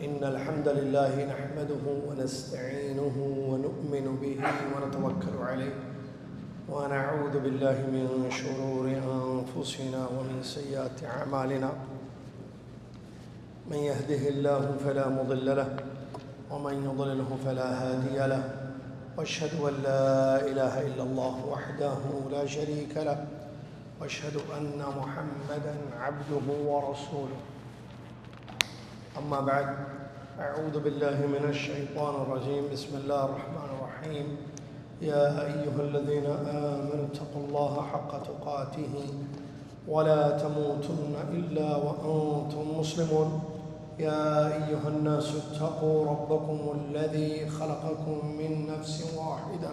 إن الحمد لله نحمده ونستعينه ونؤمن به ونتوكل عليه ونعوذ بالله من شرور أنفسنا ومن سيئات أعمالنا من يهده الله فلا مضل له ومن يضلله فلا هادي له وأشهد أن لا إله إلا الله وحده لا شريك له وأشهد أن محمدًا عبده ورسوله أما بعد أعوذ بالله من الشيطان الرجيم بسم الله الرحمن الرحيم يا أيها الذين آمنوا اتقوا الله حق تقاته ولا تموتن إلا وأنتم مسلمون يا أيها الناس اتقوا ربكم الذي خلقكم من نفس واحدة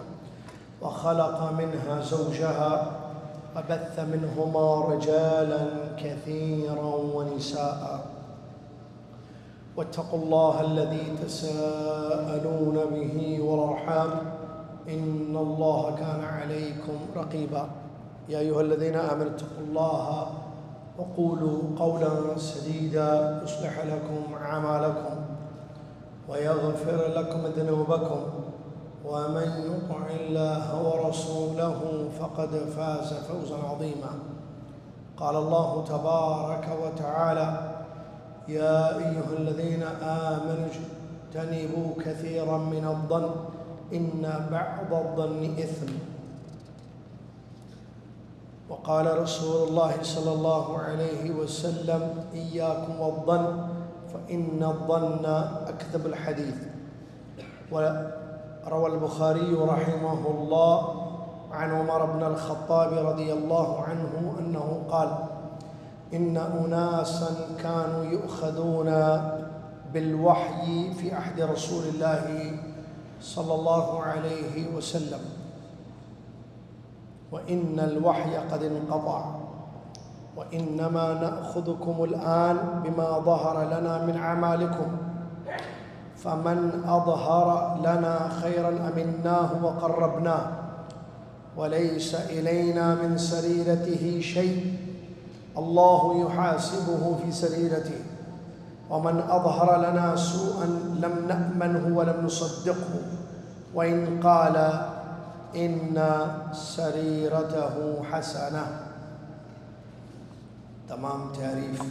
وخلق منها زوجها وبث منهما رجالا كثيرا ونساء واتقوا الله الذي تساءلون به والأرحام إن الله كان عليكم رقيبا يا أيها الذين آمنوا اتقوا الله وقولوا قولا سديدا يصلح لكم أعمالكم ويغفر لكم ذنوبكم ومن يطع الله ورسوله فقد فاز فوزا عظيما قال الله تبارك وتعالى يا أيها الذين آمنوا اجتنبوا كثيرا من الظن إن بعض الظن إثم وقال رسول الله صلى الله عليه وسلم إياكم والظن فإن الظن أكذب الحديث. وروى البخاري رحمه الله عن عمر بن الخطاب رضي الله عنه أنه قال إن أناسا كانوا يؤخذون بالوحي في عهد رسول الله صلى الله عليه وسلم وإن الوحي قد انقطع وإنما نأخذكم الآن بما ظهر لنا من أعمالكم فمن أظهر لنا خيرا أمناه وقربناه وليس إلينا من سريرته شيء الله يحاسبه في سريرته ومن أظهر لنا سوءا لم نأمنه ولم نصدقه وإن قال إن سريرته حسنة. تمام تعریف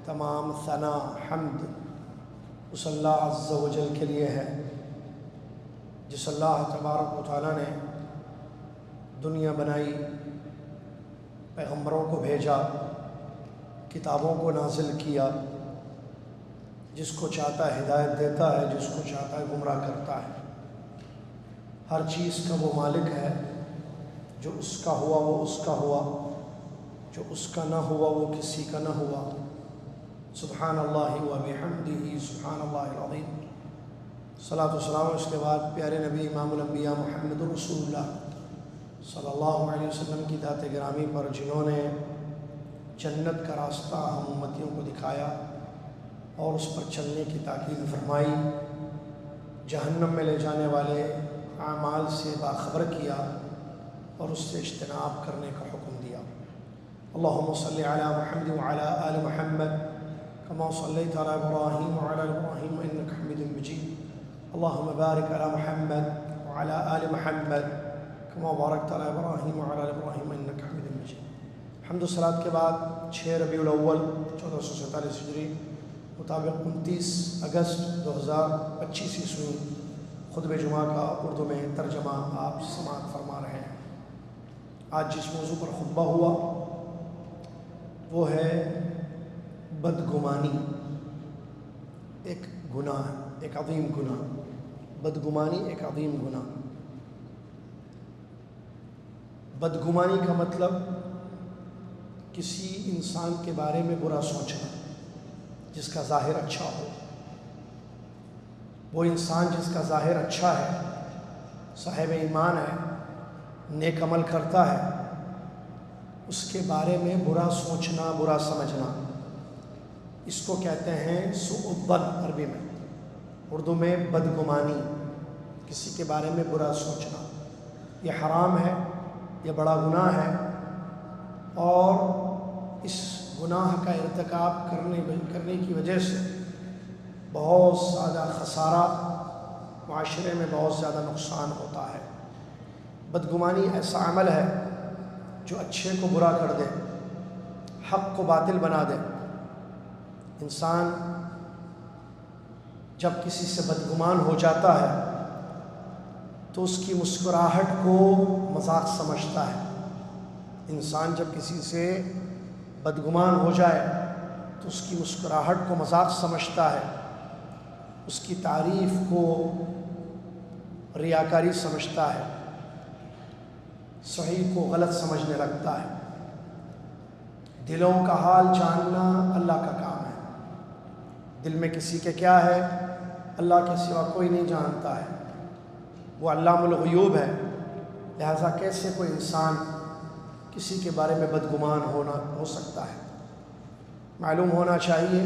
تمام ثنا حمد اس اللہ عز و جل کے لیے ہے جس اللہ تبارک و تعالیٰ نے دنیا بنائی، پیغمبروں کو بھیجا، کتابوں کو نازل کیا، جس کو چاہتا ہے ہدایت دیتا ہے، جس کو چاہتا ہے گمراہ کرتا ہے. ہر چیز کا وہ مالک ہے. جو اس کا ہوا وہ اس کا ہوا، جو اس کا نہ ہوا وہ کسی کا نہ ہوا. سبحان اللہ و بحمدہ سبحان اللہ العظیم. صلاۃ و سلام اس کے بعد پیارے نبی امام الانبیاء محمد رسول اللہ صلی اللہ علیہ وسلم کی ذات گرامی پر، جنہوں نے جنت کا راستہ ہم امتیوں کو دکھایا اور اس پر چلنے کی تاکید فرمائی، جہنم میں لے جانے والے اعمال سے باخبر کیا اور اس سے اجتناب کرنے کا حکم دیا. اللہم صلی علی محمد وعلی آل محمد کما صلیت علی ابراہیم وعلی آل ابراہیم انک حمید مجید. اللہم بارک علی محمد وعلی آل محمد کما بارکت علی ابراہیم وعلی آل ابراہیم انک حمید مجید. حمد و صلات کے بعد 6 ربیع الاول 1447 ہجری مطابق 29 اگست 2025 عیسوی خطبہ جمعہ کا اردو میں ترجمہ آپ سماعت فرما رہے ہیں. آج جس موضوع پر خطبہ ہوا وہ ہے بدگمانی. ایک گناہ، ایک عظیم گناہ. بدگمانی ایک عظیم گناہ. بدگمانی کا مطلب کسی انسان کے بارے میں برا سوچنا جس کا ظاہر اچھا ہو. وہ انسان جس کا ظاہر اچھا ہے، صاحب ایمان ہے، نیک عمل کرتا ہے، اس کے بارے میں برا سوچنا، برا سمجھنا، اس کو کہتے ہیں سوء الظن عربی میں. اردو میں بدگمانی، کسی کے بارے میں برا سوچنا. یہ حرام ہے، یہ بڑا گناہ ہے اور اس گناہ کا ارتکاب کرنے کی وجہ سے بہت زیادہ خسارہ، معاشرے میں بہت زیادہ نقصان ہوتا ہے۔ بدگمانی ایسا عمل ہے جو اچھے کو برا کر دے، حق کو باطل بنا دے۔ انسان جب کسی سے بدگمان ہو جاتا ہے تو اس کی مسکراہٹ کو مذاق سمجھتا ہے۔ انسان جب کسی سے بدگمان ہو جائے تو اس کی مسکراہٹ کو مذاق سمجھتا ہے، اس کی تعریف کو ریاکاری سمجھتا ہے، صحیح کو غلط سمجھنے لگتا ہے۔ دلوں کا حال جاننا اللہ کا کام ہے۔ دل میں کسی کے کیا ہے اللہ کے سوا کوئی نہیں جانتا ہے، وہ علام الغیوب ہے۔ لہذا کیسے کوئی انسان کسی کے بارے میں بدگمان ہو سکتا ہے؟ معلوم ہونا چاہیے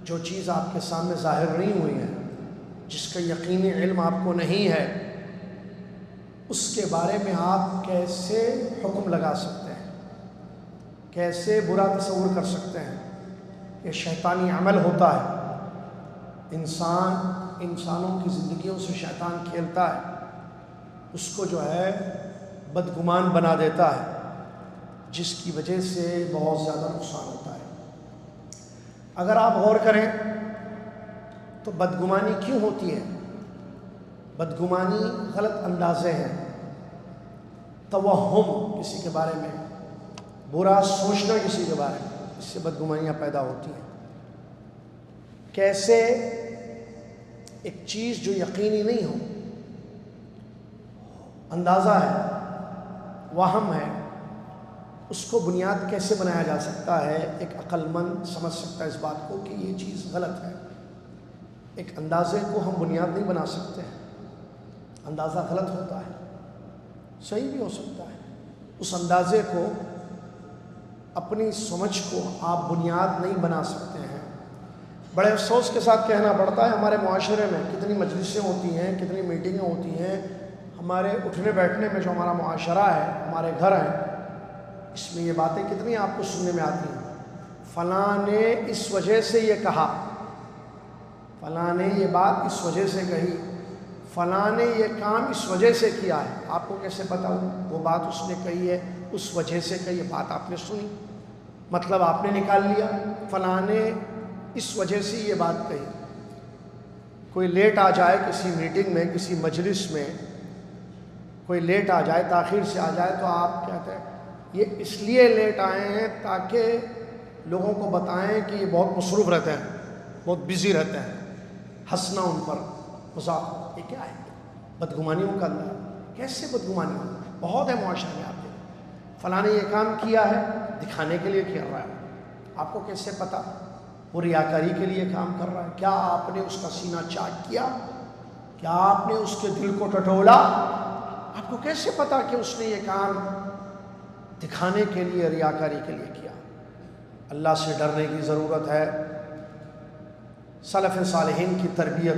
جو چیز آپ کے سامنے ظاہر نہیں ہوئی ہے، جس کا یقینی علم آپ کو نہیں ہے، اس کے بارے میں آپ کیسے حکم لگا سکتے ہیں، کیسے برا تصور کر سکتے ہیں؟ یہ شیطانی عمل ہوتا ہے۔ انسانوں کی زندگیوں سے شیطان کھیلتا ہے، اس کو جو ہے بدگمان بنا دیتا ہے، جس کی وجہ سے بہت زیادہ نقصان ہوتا ہے۔ اگر آپ غور کریں تو بدگمانی کیوں ہوتی ہے؟ بدگمانی غلط اندازے ہیں، توہم، کسی کے بارے میں برا سوچنا، کسی کے بارے میں، اس سے بدگمانیاں پیدا ہوتی ہیں۔ کیسے ایک چیز جو یقینی نہیں ہو، اندازہ ہے، وہم ہے، اس کو بنیاد کیسے بنایا جا سکتا ہے؟ ایک عقل مند سمجھ سکتا ہے اس بات کو کہ یہ چیز غلط ہے۔ ایک اندازے کو ہم بنیاد نہیں بنا سکتے ہیں، اندازہ غلط ہوتا ہے، صحیح بھی ہو سکتا ہے۔ اس اندازے کو، اپنی سمجھ کو آپ بنیاد نہیں بنا سکتے ہیں۔ بڑے افسوس کے ساتھ کہنا پڑتا ہے، ہمارے معاشرے میں کتنی مجلسیں ہوتی ہیں، کتنی میٹنگیں ہوتی ہیں، ہمارے اٹھنے بیٹھنے میں جو ہمارا معاشرہ ہے، ہمارے گھر ہیں، اس میں یہ باتیں کتنی آپ کو سننے میں آتی ہیں۔ فلاں نے اس وجہ سے یہ کہا، فلاں نے یہ بات اس وجہ سے کہی، فلاں نے یہ کام اس وجہ سے کیا ہے۔ آپ کو کیسے پتا ہو وہ بات اس نے کہی ہے اس وجہ سے کہی ہے؟ بات آپ نے سنی، مطلب آپ نے نکال لیا فلاں نے اس وجہ سے یہ بات کہی۔ کوئی لیٹ آ جائے کسی میٹنگ میں، کسی مجلس میں، کوئی لیٹ آ جائے، تاخیر سے آ جائے، تو آپ کہتے ہیں یہ اس لیے لیٹ آئے ہیں تاکہ لوگوں کو بتائیں کہ یہ بہت مصروف رہتے ہیں، بہت بزی رہتے ہیں، ہنسنا ان پر، مذاق۔ یہ کیا ہے؟ بدگمانیوں کا اللہ۔ کیسے بدگمانی ہو؟ بہت ہے معاشرے میں۔ آپ دیکھیں فلاں نے یہ کام کیا ہے، دکھانے کے لیے کر رہا ہے، آپ کو کیسے پتا وہ ریاکاری کے لیے کام کر رہا ہے؟ کیا آپ نے اس کا سینہ چاک کیا؟ کیا آپ نے اس کے دل کو ٹٹولا؟ آپ کو کیسے پتا کہ اس نے یہ کام دکھانے کے لیے، ریاکاری کے لیے کیا؟ اللہ سے ڈرنے کی ضرورت ہے۔ سلف صالحین کی تربیت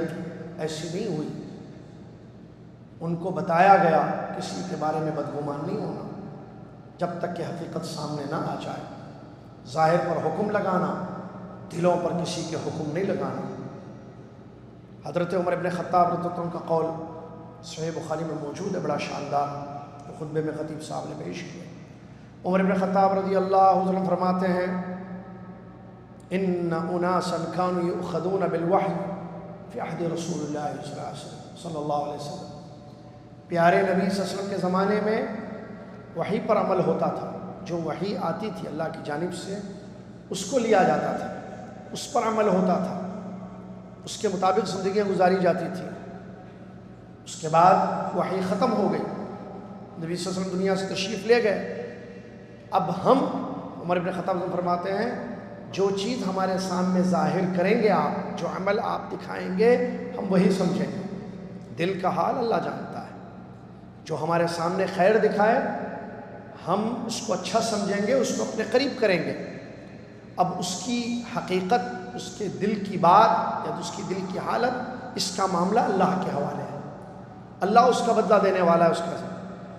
ایسی نہیں ہوئی، ان کو بتایا گیا کسی کے بارے میں بدگمان نہیں ہونا جب تک کہ حقیقت سامنے نہ آ جائے۔ ظاہر پر حکم لگانا، دلوں پر کسی کے حکم نہیں لگانا۔ حضرت عمر ابن خطاب رضی اللہ عنہ کا قول صحیح بخاری میں موجود ہے، بڑا شاندار، خطبے میں خطیب صاحب نے پیش کیا۔ عمر ابن خطاب رضی اللہ عنہ فرماتے ہیں ان اناسا كانوا يؤخذون بالوحی فی عہد رسول اللہ صلی اللہ علیہ وسلم۔ پیارے نبی صلی اللہ علیہ وسلم کے زمانے میں وحی پر عمل ہوتا تھا، جو وحی آتی تھی اللہ کی جانب سے اس کو لیا جاتا تھا، اس پر عمل ہوتا تھا، اس کے مطابق زندگیاں گزاری جاتی تھیں۔ اس کے بعد وحی ختم ہو گئی، نبی صلی اللہ علیہ وسلم دنیا سے تشریف لے گئے۔ اب ہم، عمر بن خطاب فرماتے ہیں، جو چیز ہمارے سامنے ظاہر کریں گے آپ، جو عمل آپ دکھائیں گے، ہم وہی سمجھیں گے۔ دل کا حال اللہ جانتا ہے۔ جو ہمارے سامنے خیر دکھائے ہم اس کو اچھا سمجھیں گے، اس کو اپنے قریب کریں گے۔ اب اس کی حقیقت، اس کے دل کی بات یا اس کی دل کی حالت، اس کا معاملہ اللہ کے حوالے ہے۔ اللہ اس کا بدلہ دینے والا ہے۔ اس کا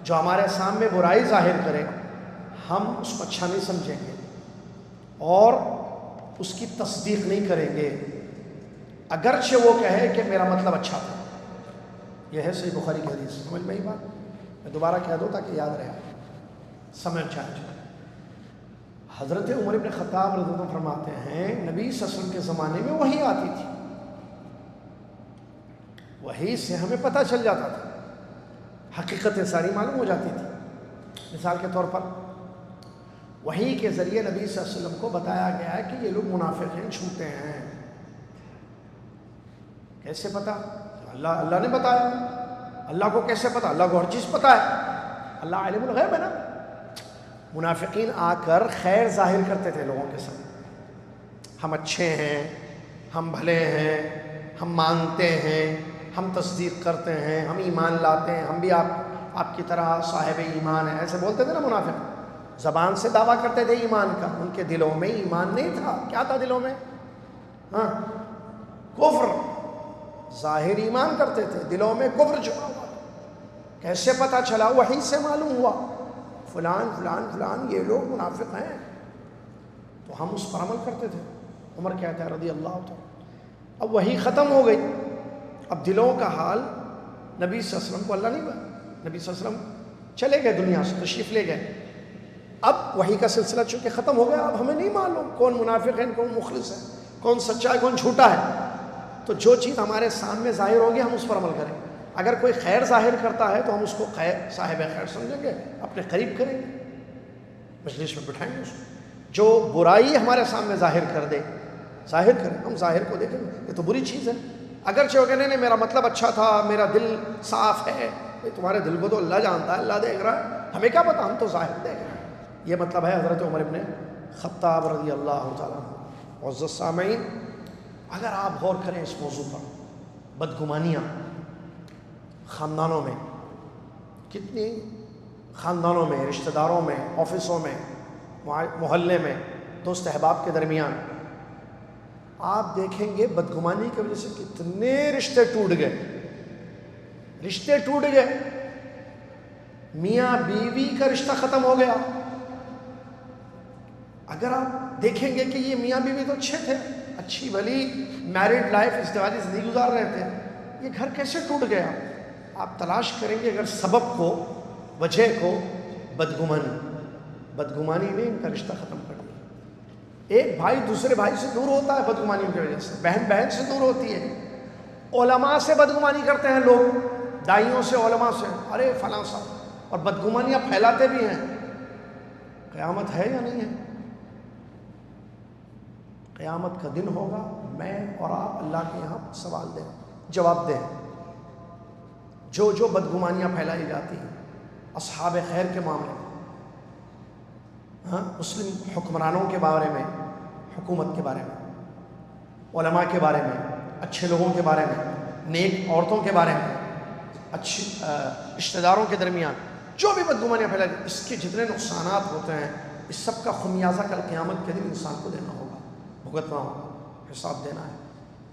جو ہمارے سامنے برائی ظاہر کرے ہم اس کو اچھا نہیں سمجھیں گے، اور اس کی تصدیق نہیں کریں گے اگرچہ وہ کہے کہ میرا مطلب اچھا تھا۔ یہ ہے صحیح بخاری کی حدیث، سمجھ میں ہی بات؟ میں دوبارہ کہہ دوں تاکہ یاد رہے، سمجھ جائے۔ حضرت عمر بن خطاب رضی اللہ عنہ فرماتے ہیں نبی صلی اللہ علیہ وسلم کے زمانے میں وحی آتی تھی، وحی سے ہمیں پتہ چل جاتا تھا، حقیقتیں ساری معلوم ہو جاتی تھی۔ مثال کے طور پر وحی کے ذریعے نبی صلی اللہ علیہ وسلم کو بتایا گیا ہے کہ یہ لوگ منافق ہیں، جھوٹے ہیں۔ کیسے پتا؟ اللہ نے بتایا۔ اللہ کو کیسے پتا؟ اللہ کو ہر چیز پتا ہے، اللہ عالم الغیب ہے نا۔ منافقین آ کر خیر ظاہر کرتے تھے لوگوں کے ساتھ، ہم اچھے ہیں، ہم بھلے ہیں، ہم مانتے ہیں، ہم تصدیق کرتے ہیں، ہم ایمان لاتے ہیں، ہم بھی آپ کی طرح صاحب ایمان ہیں، ایسے بولتے تھے نا منافق۔ زبان سے دعویٰ کرتے تھے ایمان کا، ان کے دلوں میں ایمان نہیں تھا۔ کیا تھا دلوں میں؟ کفر۔ ظاہر ایمان کرتے تھے، دلوں میں کفر چھپا ہوا۔ کیسے پتا چلا؟ وحی سے معلوم ہوا فلان فلان فلان یہ لوگ منافق ہیں، تو ہم اس پر عمل کرتے تھے۔ عمر کہتا ہے رضی اللہ عنہ، اب وحی ختم ہو گئی، اب دلوں کا حال نبی صلی اللہ علیہ وسلم کو اللہ نہیں بتا۔ نبی صلی اللہ علیہ وسلم چلے گئے، دنیا سے تشریف لے گئے، اب وحی کا سلسلہ چونکہ ختم ہو گیا، اب ہمیں نہیں معلوم کون منافق ہے، کون مخلص ہے، کون سچا ہے، کون جھوٹا ہے۔ تو جو چیز ہمارے سامنے ظاہر ہوگی ہم اس پر عمل کریں۔ اگر کوئی خیر ظاہر کرتا ہے تو ہم اس کو صاحب خیر سمجھیں گے، اپنے قریب کریں گے، مجلس میں بٹھائیں گے اس کو۔ جو برائی ہمارے سامنے ظاہر کر دے، ظاہر کریں، ہم ظاہر کو دیکھیں گے، یہ تو بری چیز ہے۔ اگرچہ وہ کہنے نہیں میرا مطلب اچھا تھا، میرا دل صاف ہے، تمہارے دل کو تو اللہ جانتا ہے، اللہ دیکھ رہا ہے، ہمیں کیا پتا، ہم تو ظاہر دیکھ رہے ہیں۔ یہ مطلب ہے حضرت عمر ابن خطاب رضی اللہ تعالیٰ عنہ۔ معزز سامعین، اگر آپ غور کریں اس موضوع پر، بدگمانیاں خاندانوں میں، کتنی خاندانوں میں، رشتہ داروں میں، آفسوں میں، محلے میں، دوست احباب کے درمیان، آپ دیکھیں گے بدگمانی کی وجہ سے کتنے رشتے ٹوٹ گئے، رشتے ٹوٹ گئے، میاں بیوی کا رشتہ ختم ہو گیا۔ اگر آپ دیکھیں گے کہ یہ میاں بیوی تو اچھے تھے، اچھی بھلی میرڈ لائف، ازدواجی زندگی گزار رہے تھے، یہ گھر کیسے ٹوٹ گیا؟ آپ تلاش کریں گے اگر سبب کو، وجہ کو، بدگمانی نے ان کا رشتہ ختم کر دیا۔ ایک بھائی دوسرے بھائی سے دور ہوتا ہے بدگمانی کی وجہ سے، بہن بہن سے دور ہوتی ہے، علماء سے بدگمانی کرتے ہیں لوگ، دائیوں سے، علماء سے، ارے فلاں صاحب، اور بدگمانیاں پھیلاتے بھی ہیں۔ قیامت ہے یا نہیں ہے؟ قیامت کا دن ہوگا، میں اور آپ اللہ کے یہاں سوال دیں، جواب دیں۔ جو بدگمانیاں پھیلائی جاتی ہیں اصحاب خیر کے معاملے میں، مسلم حکمرانوں کے بارے میں، حکومت کے بارے میں، علماء کے بارے میں، اچھے لوگوں کے بارے میں، نیک عورتوں کے بارے میں، اچھے رشتہ داروں کے درمیان جو بھی بدگمانیاں پھیلائی، اس کے جتنے نقصانات ہوتے ہیں، اس سب کا خمیازہ کل قیامت کے دن انسان کو دینا ہوگا، بھگتنا ہوگا، حساب دینا ہے۔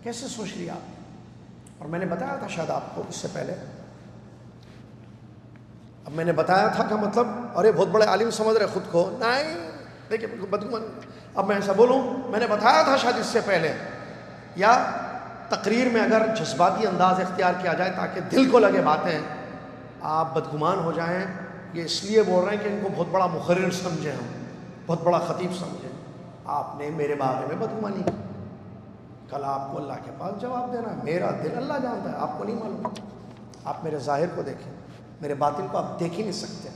کیسے سوچ لیا آپ؟ اور میں نے بتایا تھا شاید آپ کو اس سے پہلے، اب میں نے بتایا تھا کہ مطلب ارے بہت بڑے عالم سمجھ رہے خود کو، نہیں دیکھیں بدگمانی۔ اب میں ایسا بولوں، میں نے بتایا تھا شاید اس سے پہلے، یا تقریر میں اگر جذباتی انداز اختیار کیا جائے تاکہ دل کو لگے باتیں، آپ بدگمان ہو جائیں، یہ اس لیے بول رہے ہیں کہ ان کو بہت بڑا مقرر سمجھیں، ہم بہت بڑا خطیب سمجھیں۔ آپ نے میرے بارے میں بدگمانی کی، کل آپ کو اللہ کے پاس جواب دینا ہے۔ میرا دل اللہ جانتا ہے، آپ کو نہیں معلوم۔ آپ میرے ظاہر کو دیکھیں، میرے باطن کو آپ دیکھ ہی نہیں سکتے۔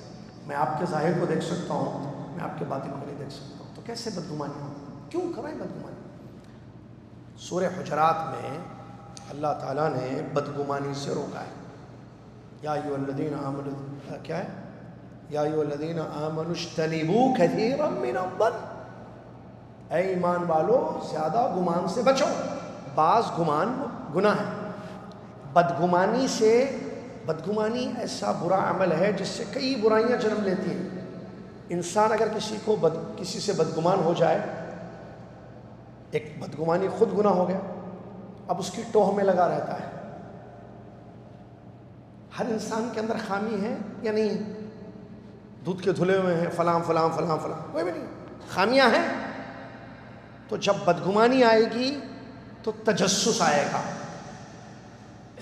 میں آپ کے ظاہر کو دیکھ سکتا ہوں، میں آپ کے باطن کو نہیں دیکھ سکتا ہوں، تو کیسے بدگمانی ہو؟ کیوں کریں بدگمانی؟ سورہ حجرات میں اللہ تعالیٰ نے بدگمانی سے روکا ہے۔ یا ایھا الذین آمنوا، کیا ہے؟ یا ایھا الذین آمنوا اجتنبوا کثیرا من الظن، اے ایمان والو زیادہ گمان سے بچو، بعض گمان گناہ ہے۔ بدگمانی ایسا برا عمل ہے جس سے کئی برائیاں جنم لیتی ہیں۔ انسان اگر کسی سے بدگمان ہو جائے، ایک بدگمانی خود گناہ ہو گیا، اب اس کی ٹوہ میں لگا رہتا ہے۔ ہر انسان کے اندر خامی ہے یا نہیں ہے؟ دودھ کے دھلے ہوئے ہیں، فلاں فلاں فلاں فلاں، کوئی بھی نہیں، خامیاں ہیں، تو جب بدگمانی آئے گی تو تجسس آئے گا،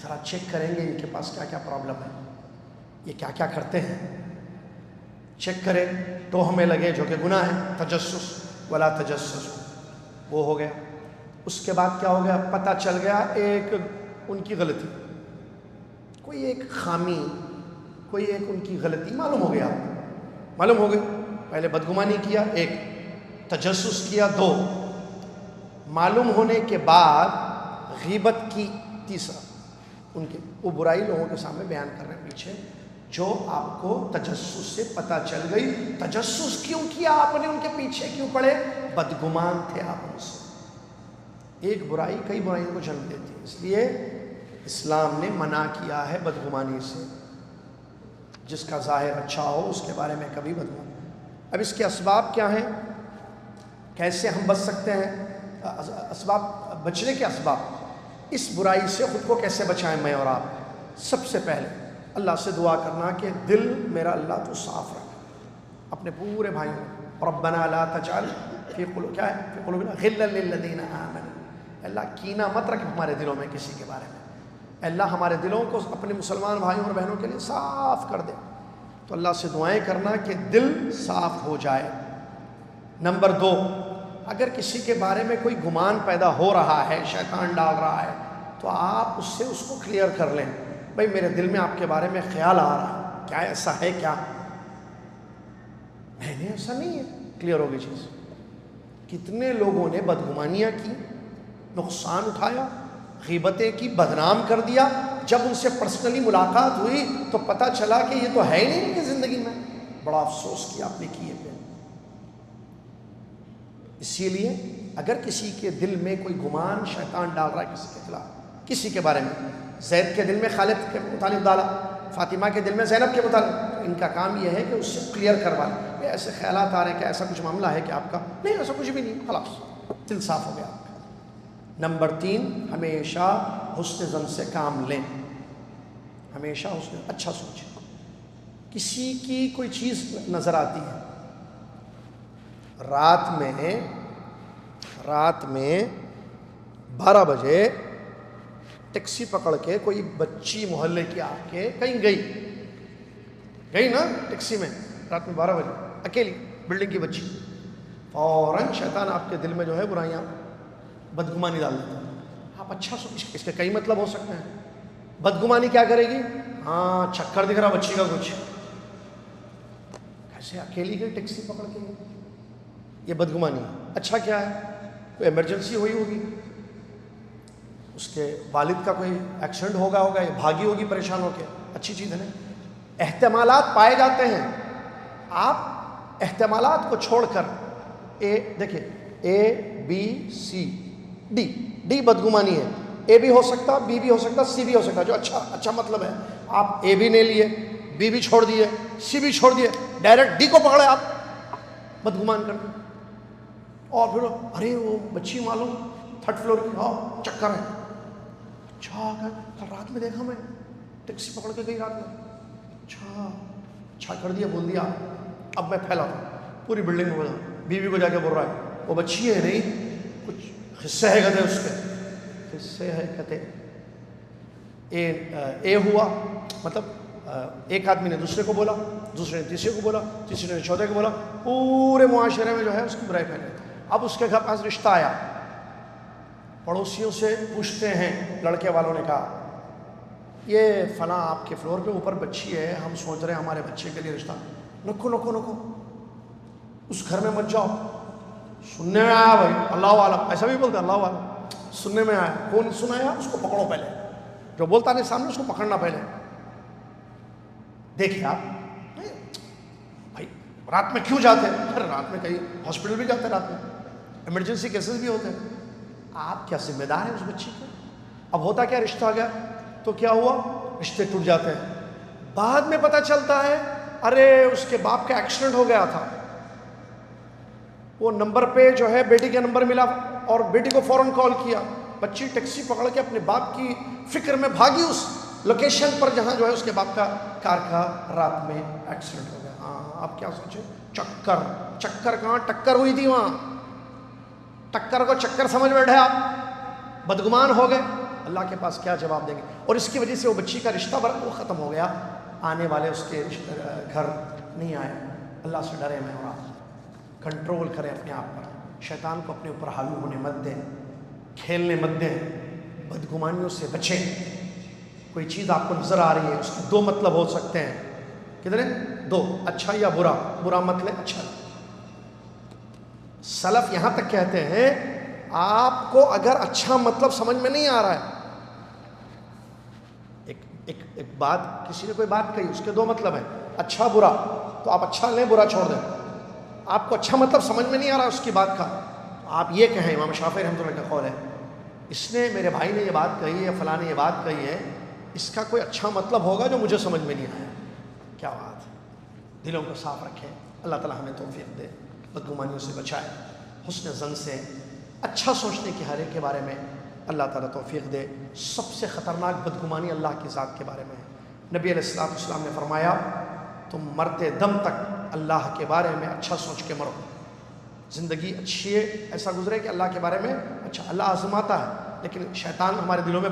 ذرا چیک کریں گے ان کے پاس کیا کیا پرابلم ہے، یہ کیا کیا کرتے ہیں، چیک کریں، تو ہمیں لگے جو کہ گناہ ہے، تجسس، ولا تجسس، وہ ہو گیا۔ اس کے بعد کیا ہو گیا، پتہ چل گیا ایک ان کی غلطی، کوئی ایک خامی، کوئی ایک ان کی غلطی معلوم ہو گیا، معلوم ہو گئی، پہلے بدگمانی کیا ایک، تجسس کیا دو، معلوم ہونے کے بعد غیبت کی تیسرا، ان کے وہ برائی لوگوں کے سامنے بیان کر رہے ہیں پیچھے، جو آپ کو تجسس سے پتہ چل گئی۔ تجسس کیوں کیا آپ نے، ان کے پیچھے کیوں پڑے، بدگمان تھے آپ ان سے۔ ایک برائی کئی برائیوں کو جنم دیتی ہے، اس لیے اسلام نے منع کیا ہے بدگمانی سے، جس کا ظاہر اچھا ہو اس کے بارے میں کبھی بدگمانی۔ اب اس کے اسباب کیا ہیں، کیسے ہم بچ سکتے ہیں، اسباب بچنے کے اسباب، اس برائی سے خود کو کیسے بچائیں میں اور آپ؟ سب سے پہلے اللہ سے دعا کرنا کہ دل میرا اللہ تو صاف رکھ، اپنے پورے بھائیوں، ربنا لا تجعل فی قلوبنا غلا للذین آمنوا، اللہ کینہ مت رکھ ہمارے دلوں میں کسی کے بارے میں، اللہ ہمارے دلوں کو اپنے مسلمان بھائیوں اور بہنوں کے لیے صاف کر دے۔ تو اللہ سے دعائیں کرنا کہ دل صاف ہو جائے۔ نمبر دو، اگر کسی کے بارے میں کوئی گمان پیدا ہو رہا ہے، شیطان ڈال رہا ہے، تو آپ اس سے اس کو کلیئر کر لیں، بھائی میرے دل میں آپ کے بارے میں خیال آ رہا ہے، کیا ایسا ہے کیا؟ نہیں ایسا نہیں ہے، کلیئر ہوگی چیز۔ کتنے لوگوں نے بدگمانیاں کی، نقصان اٹھایا، غیبتیں کی، بدنام کر دیا، جب ان سے پرسنلی ملاقات ہوئی تو پتہ چلا کہ یہ تو ہے ہی نہیں ان کی زندگی میں، بڑا افسوس کیا آپ نے کیے پہ۔ اسی لیے اگر کسی کے دل میں کوئی گمان شیطان ڈال رہا ہے کسی کے خلاف، کسی کے بارے میں، زید کے دل میں خالد کے متعلق ڈالا، فاطمہ کے دل میں زینب کے متعلق، تو ان کا کام یہ ہے کہ اس سے کلیئر کروا لیں، ایسے خیالات آ رہے ہیں کہ ایسا کچھ معاملہ ہے کہ آپ کا، نہیں ایسا کچھ بھی نہیں، خلاص دل صاف ہو گیا آپ کا۔ نمبر تین، ہمیشہ حسن ظن سے کام لیں، ہمیشہ اچھا سوچیں۔ کسی کی کوئی چیز نظر آتی ہے، رات میں 12 بجے ٹیکسی پکڑ کے کوئی بچی محلے کی آ کے کہیں گئی نا ٹیکسی میں، رات میں 12 بجے اکیلی، بلڈنگ کی بچی، فوراً شیطان آپ کے دل میں جو ہے برائیاں، بدگمانی ڈال دیتا ہے۔ آپ اچھا اس کے کئی مطلب ہو سکتے ہیں۔ بدگمانی کیا کرے گی، ہاں چکر دکھ رہا بچی کا کچھ، کیسے اکیلی گئی ٹیکسی پکڑ کے، یہ بدگمانی ہے۔ اچھا کیا ہے، کوئی ایمرجنسی ہوئی ہوگی، اس کے والد کا کوئی ایکسیڈنٹ ہوگا یا بھاگی ہوگی پریشان ہو کے، اچھی چیز ہے نا۔ احتمالات پائے جاتے ہیں، آپ احتمالات کو چھوڑ کر دیکھیں اے بی سی ڈی بدگمانی ہے، اے بھی ہو سکتا، بی بھی ہو سکتا، سی بھی ہو سکتا، جو اچھا مطلب ہے۔ آپ اے بھی نہیں لیے، بی بھی چھوڑ دیے، سی بھی چھوڑ دیے، ڈائریکٹ ڈی کو پکڑے آپ، بدگمان کر کے، اور پھر ارے وہ بچی معلوم 3rd فلور کی، ہاں چکر ہے، اچھا کل رات میں دیکھا میں ٹیکسی پکڑ کے گئی رات میں، اچھا کر دیا، بول دیا، اب میں پھیلا تھا پوری بلڈنگ میں، بولا بیوی کو جا کے بول رہا ہے وہ بچی ہے نہیں، کچھ حصے ہے کہتے اس کے، حصے ہے کہتے اے ہوا، مطلب ایک آدمی نے دوسرے کو بولا، دوسرے نے تیسرے کو بولا، تیسرے نے چوتھے کو بولا، پورے معاشرے میں جو ہے اس کی برائی پھیل گئی۔ اب اس کے گھر پاس رشتہ آیا، پڑوسیوں سے پوچھتے ہیں، لڑکے والوں نے کہا یہ فلاں آپ کے فلور پہ اوپر بچی ہے، ہم سوچ رہے ہیں ہمارے بچے کے لیے رشتہ، نکو اس گھر میں مت جاؤ، سننے میں آیا بھائی اللہ عالم، ایسا بھی بولتے اللہ عالم، سننے میں آیا، کون سنایا، اس کو پکڑو پہلے، جو بولتا نہیں سامنے اس کو پکڑنا پہلے۔ دیکھیں آپ بھائی رات میں کیوں جاتے ہیں، پھر رات میں کہیں ہاسپٹل بھی جاتے ہیں، رات میں ایمرجنسی کیسز بھی ہوتے ہیں، آپ کیا ذمہ دار ہیں اس بچی کے؟ اب ہوتا کیا، رشتہ آ گیا تو کیا ہوا، رشتے ٹوٹ جاتے ہیں، بعد میں پتہ چلتا ہے ارے اس کے باپ کا ایکسیڈنٹ ہو گیا تھا، وہ نمبر پہ جو ہے بیٹی کا نمبر ملا اور بیٹی کو فوراً کال کیا، بچی ٹیکسی پکڑ کے اپنے باپ کی فکر میں بھاگی اس لوکیشن پر جہاں جو ہے اس کے باپ کا کار کا رات میں ایکسیڈنٹ ہو گیا۔ ہاں آپ کیا سوچیں، چکر کہاں، ٹکر ہوئی تھی وہاں، ٹکر کو چکر سمجھ بیٹھے آپ، بدگمان ہو گئے، اللہ کے پاس کیا جواب دیں گے؟ اور اس کی وجہ سے وہ بچی کا رشتہ وہ ختم ہو گیا، آنے والے اس کے گھر نہیں آئے۔ اللہ سے ڈرے میں اور آپ، کنٹرول کریں اپنے آپ پر، شیطان کو اپنے اوپر حاوی ہونے مت دیں، کھیلنے مت دیں، بدگمانیوں سے بچیں۔ کوئی چیز آپ کو نظر آ رہی ہے، اس کے دو مطلب ہو سکتے ہیں، کتنے؟ دو، اچھا یا برا۔ برا مطلب اچھا۔ سلف یہاں تک کہتے ہیں آپ کو اگر اچھا مطلب سمجھ میں نہیں آ رہا ہے، ایک بات، کسی نے کوئی بات کہی، اس کے دو مطلب ہیں، اچھا برا، تو آپ اچھا لیں برا چھوڑ دیں۔ آپ کو اچھا مطلب سمجھ میں نہیں آ رہا اس کی بات کا، آپ یہ کہیں، امام شافعی رحمۃ اللہ کا قول ہے، اس نے، میرے بھائی نے یہ بات کہی ہے، فلاں نے یہ بات کہی ہے، اس کا کوئی اچھا مطلب ہوگا جو مجھے سمجھ میں نہیں آیا۔ کیا بات ہے! دلوں کو صاف رکھیں، اللہ تعالیٰ ہمیں توفیق دے، بدگمانیوں سے بچائے، حسن ظن سے، اچھا سوچنے کی ہر ایک کے بارے میں اللہ تعالیٰ توفیق دے۔ سب سے خطرناک بدگمانی اللہ کی ذات کے بارے میں ہے۔ نبی علیہ السلام نے فرمایا تم مرتے دم تک اللہ کے بارے میں اچھا سوچ کے مرو، زندگی اچھی ہے، ایسا گزرے کہ اللہ کے بارے میں اچھا، اللہ آزماتا ہے، لیکن شیطان ہمارے دلوں میں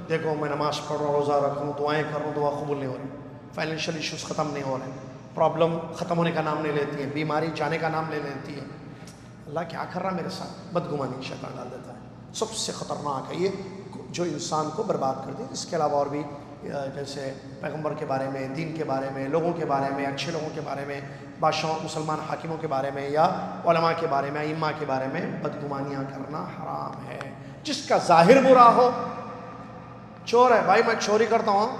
دیکھو میں نماز پڑھ رہا ہوں، روزہ رکھ رہا ہوں، دعائیں کر رہا ہوں، دعا قبول نہیں ہو رہی، فائنینشیل ایشوز ختم نہیں ہو رہے، پرابلم ختم ہونے کا نام نہیں لیتی ہے، بیماری جانے کا نام لے لیتی ہے، اللہ کیا کر رہا ہے میرے ساتھ؟ بدگمانی شیطان ڈال دیتا ہے۔ سب سے خطرناک ہے یہ، جو انسان کو برباد کر دے۔ اس کے علاوہ اور بھی جیسے پیغمبر کے بارے میں، دین کے بارے میں، لوگوں کے بارے میں، اچھے لوگوں کے بارے میں، بادشاہوں، مسلمان حاکموں کے بارے میں، یا علماء کے بارے میں، ائمہ کے بارے میں بدگمانیاں کرنا حرام ہے۔ جس کا ظاہر برا ہو، چور ہے بھائی، میں چوری کرتا ہوں،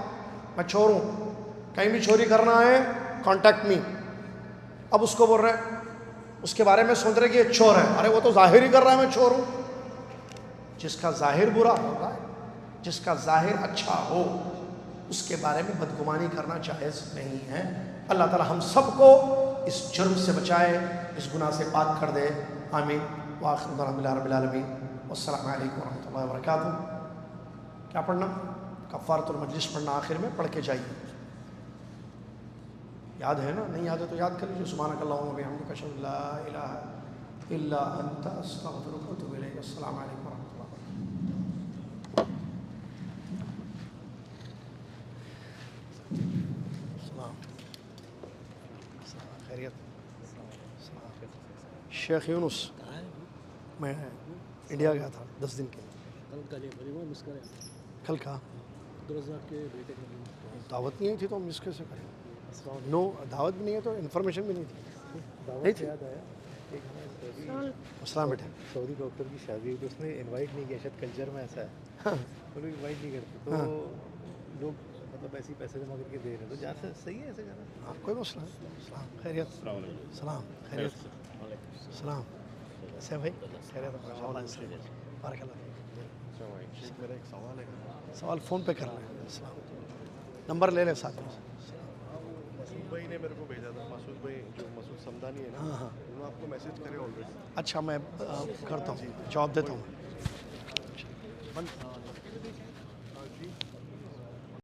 میں چور ہوں، کہیں بھی چوری کرنا ہے کانٹیکٹ می، اب اس کو بول رہے، اس کے بارے میں سوچ رہے کہ یہ چور ہے، ارے وہ تو ظاہر ہی کر رہا ہے میں چور ہوں۔ جس کا ظاہر برا ہوگا، جس کا ظاہر اچھا ہو، اس کے بارے میں بدگمانی کرنا جائز نہیں ہے۔ اللہ تعالی ہم سب کو اس جرم سے بچائے، اس گناہ سے پاک کر دے، آمین۔ وآخر دعوانا الحمد للہ رب العالمین، والسلام علیکم ورحمۃ اللہ وبرکاتہ۔ کیا پڑھنا؟ کفارۃ المجلس پڑھنا، آخر میں پڑھ کے جائیے، یاد ہے نا؟ نہیں یاد ہے تو یاد کر لیجیے۔ سبحانک اللہم وبحمدک، اشہد ان لا الہ الا انت، استغفرک واتوب الیک۔ السلام علیکم ورحمۃ اللہ وبرکاتہ۔ خیریت؟ شیخ یونس، میں انڈیا گیا تھا 10 دن کے لیے۔ کل کا دعوت نہیں آئی تھی تو ہم مس کیسے کریں؟ نو دعوت بھی نہیں ہے تو انفارمیشن بھی نہیں تھی۔ السلام بیٹے۔ سعودی ڈاکٹر کی شادی ہوئی تو اس نے انوائٹ نہیں کیا، شاید کلچر میں ایسا ہے، وہ لوگ انوائٹ نہیں کرتے، تو لوگ مطلب ایسے ہی پیسے جمع کر کے دے رہے ہیں، تو جہاں سے صحیح ہے ایسے کرنا۔ ہاں کوئی مسئلہ نہیں۔ السلام، خیریت؟ سلام، خیریت؟ سلام، سے بھائی خیریت؟ بارک اللہ۔ میرا ایک سوال ہے، سوال فون پہ کر لیں۔ السلام، نمبر لے لیں ساتھ میں۔ مسعود بھائی نے میرے کو بھیجا تھا، مسعود بھائی جو مسعود سمدانی ہے نا، ہاں ہاں، انہوں نے آپ کو میسج کرے آلریڈی۔ اچھا میں کرتا ہوں، جواب دیتا ہوں۔